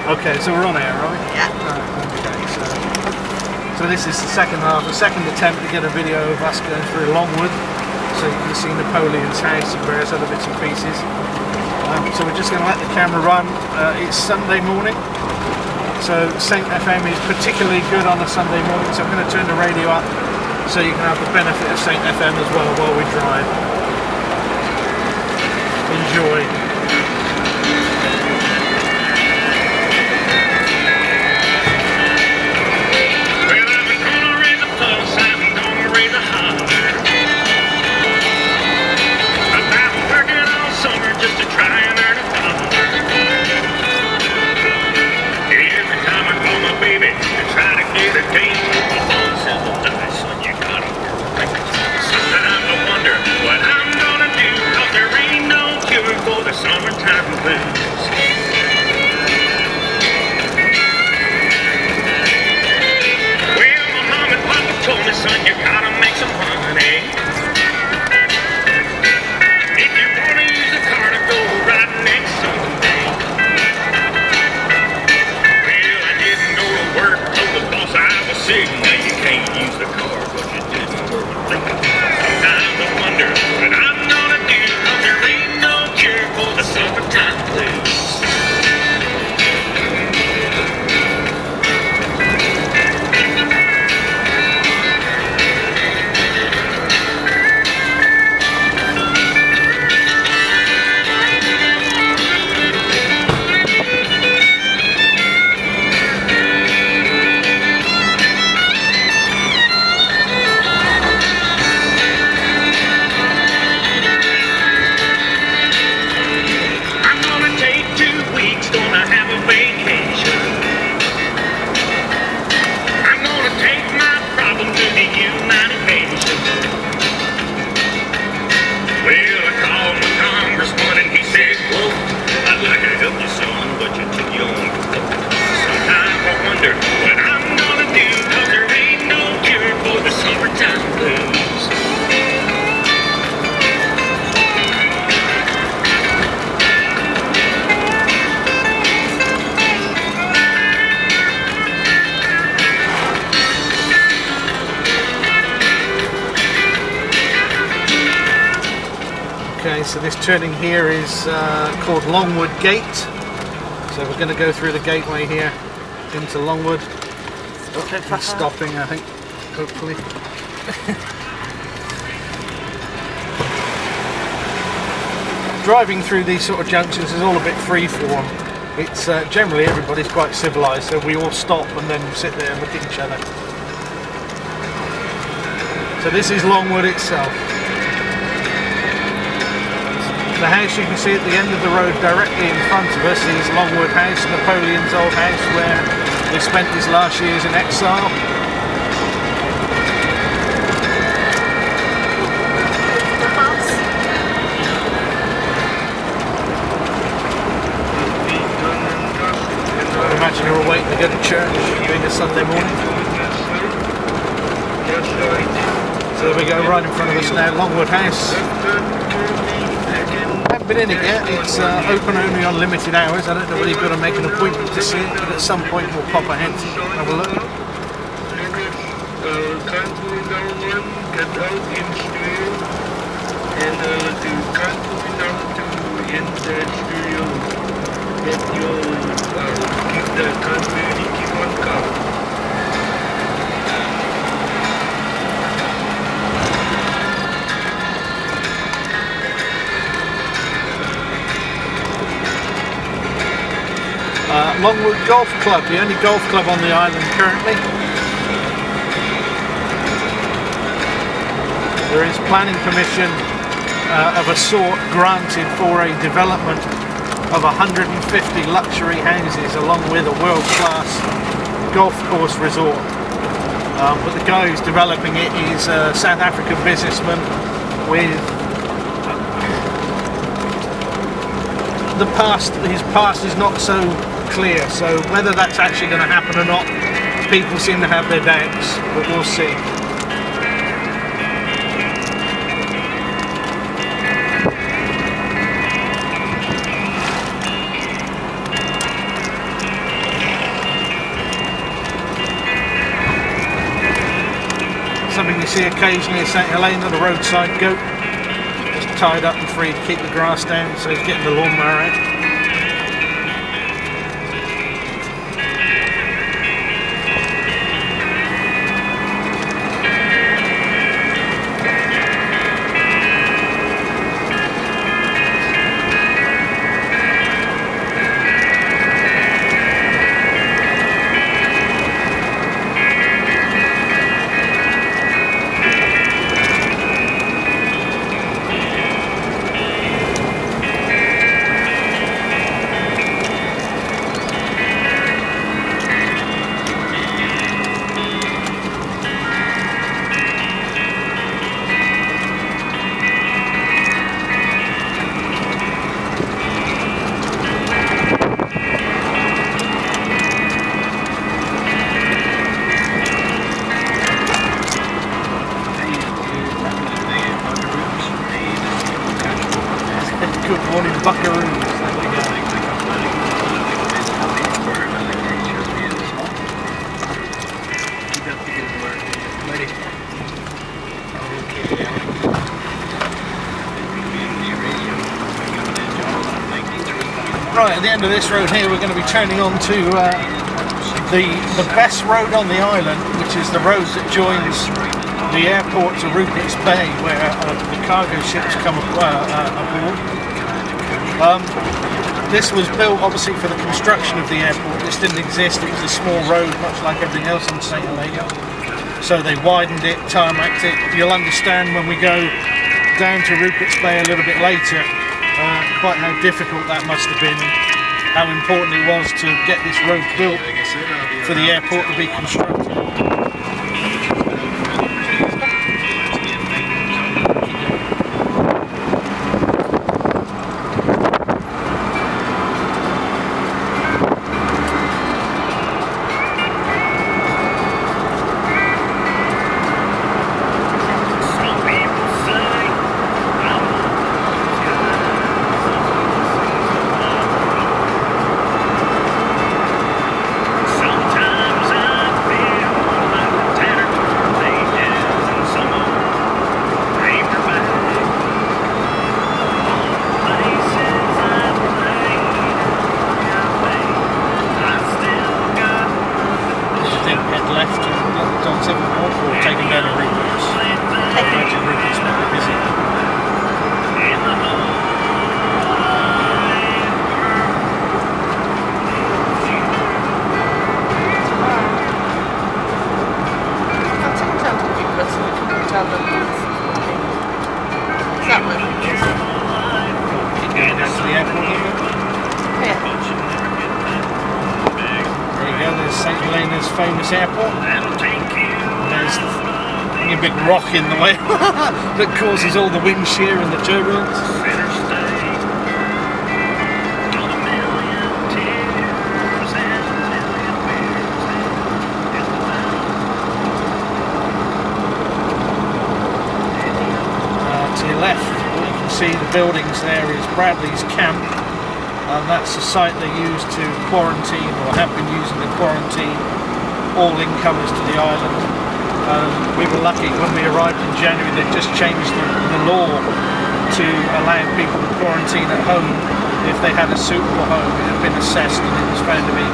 Okay, so we're on air, right? Yeah. Okay, so this is the second half, the second attempt to get a video of us going through Longwood, so you can see Napoleon's house and various other bits and pieces. So we're just going to let the camera run. It's Sunday morning, so Saint FM is particularly good on a Sunday morning, so I'm going to turn the radio up so you can have the benefit of Saint FM as well while we drive. Enjoy. Okay, so this turning here is called Longwood Gate. So we're going to go through the gateway here into Longwood. He's stopping, I think, hopefully. Driving through these sort of junctions is all a bit free-form. It's generally everybody's quite civilised, so we all stop and then sit there and look at each other. So this is Longwood itself. The house you can see at the end of the road directly in front of us is Longwood House, Napoleon's old house where he spent his last years in exile. I imagine you're all waiting to go to church during a Sunday morning. So there we go, right in front of us now, Longwood House. Been in it yet, it's open only on limited hours. I don't know whether you've got to make an appointment to see it, but at some point we'll pop ahead and have a look. Longwood Golf Club, the only golf club on the island currently. There is planning permission of a sort granted for a development of 150 luxury houses along with a world-class golf course resort. But the guy who's developing it is a South African businessman with his past is not so clear, so whether that's actually going to happen or not, people seem to have their doubts, but we'll see. see occasionally a St. Helena, the roadside goat, just tied up and free to keep the grass down, so he's getting the lawnmower out. Good morning, buckaroos. Right, at the end of this road here, we're going to be turning on to the best road on the island, which is the road that joins the airport to Rupert's Bay, where the cargo ships come aboard. This was built obviously for the construction of the airport. This didn't exist, it was a small road, much like everything else in St. Helena. So they widened it, tarmacked it. You'll understand when we go down to Rupert's Bay a little bit later, quite how difficult that must have been, how important it was to get this road built for the airport to be constructed. St. Helena's famous airport. There's a big rock in the way that causes all the wind shear and the turbulence. To your left, what you can see the buildings there is Bradley's camp. And that's the site they use to quarantine, or have been using to quarantine, all incomers to the island. We were lucky when we arrived in January. They just changed the law to allow people to quarantine at home if they had a suitable home. It had been assessed and it was found to be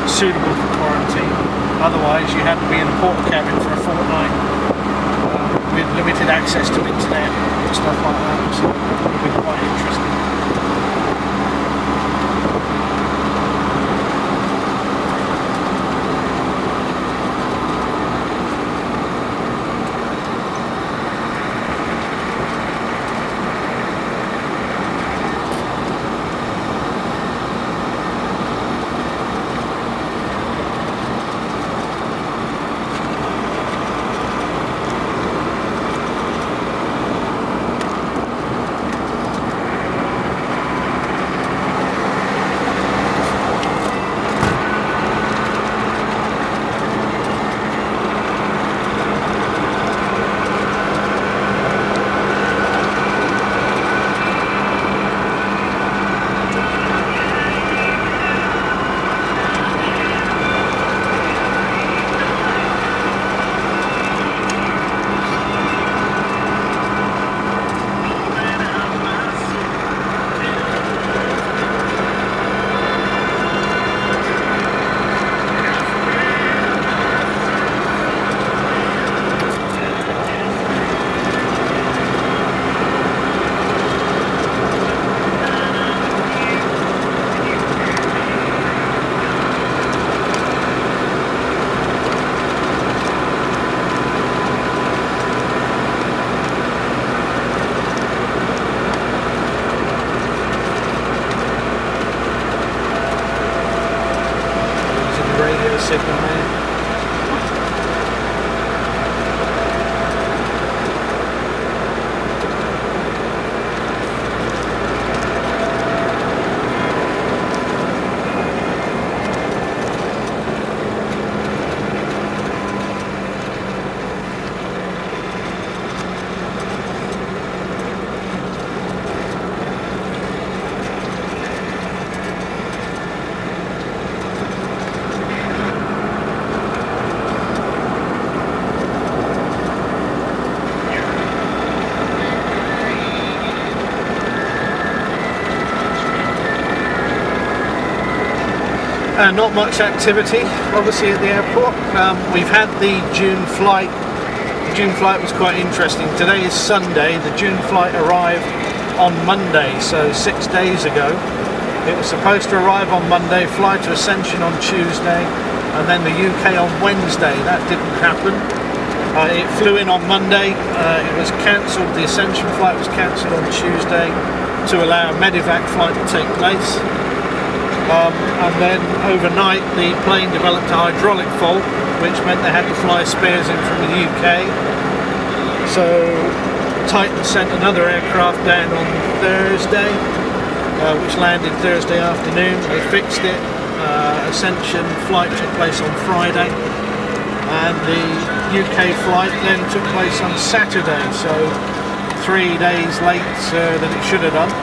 suitable for quarantine. Otherwise you had to be in a porta cabin for a fortnight with limited access to internet and stuff like that. So it would be quite interesting. signal there. Not much activity, obviously, at the airport. We've had the June flight. The June flight was quite interesting. Today is Sunday. The June flight arrived on Monday, so 6 days ago. It was supposed to arrive on Monday, fly to Ascension on Tuesday, and then the UK on Wednesday. That didn't happen. It flew in on Monday. It was cancelled. The Ascension flight was cancelled on Tuesday to allow a medevac flight to take place. And then overnight the plane developed a hydraulic fault, which meant they had to fly spares in from the UK. So Titan sent another aircraft down on Thursday, which landed Thursday afternoon. They fixed it. Ascension flight took place on Friday, and the UK flight then took place on Saturday, so 3 days later than it should have done.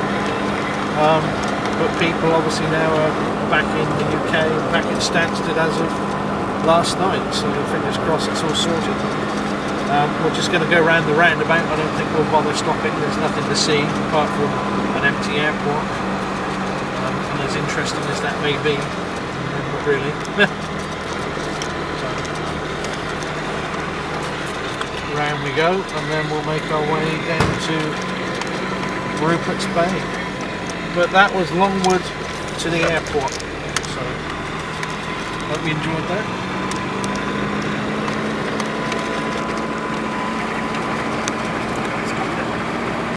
But people obviously now are back in the UK, back in Stansted as of last night, so fingers crossed it's all sorted. We're just going to go round the roundabout. I don't think we'll bother stopping. There's nothing to see apart from an empty airport, and as interesting as that may be, not really. So, round we go, and then we'll make our way down to Rupert's Bay. But that was Longwood to the airport, so hope you enjoyed that.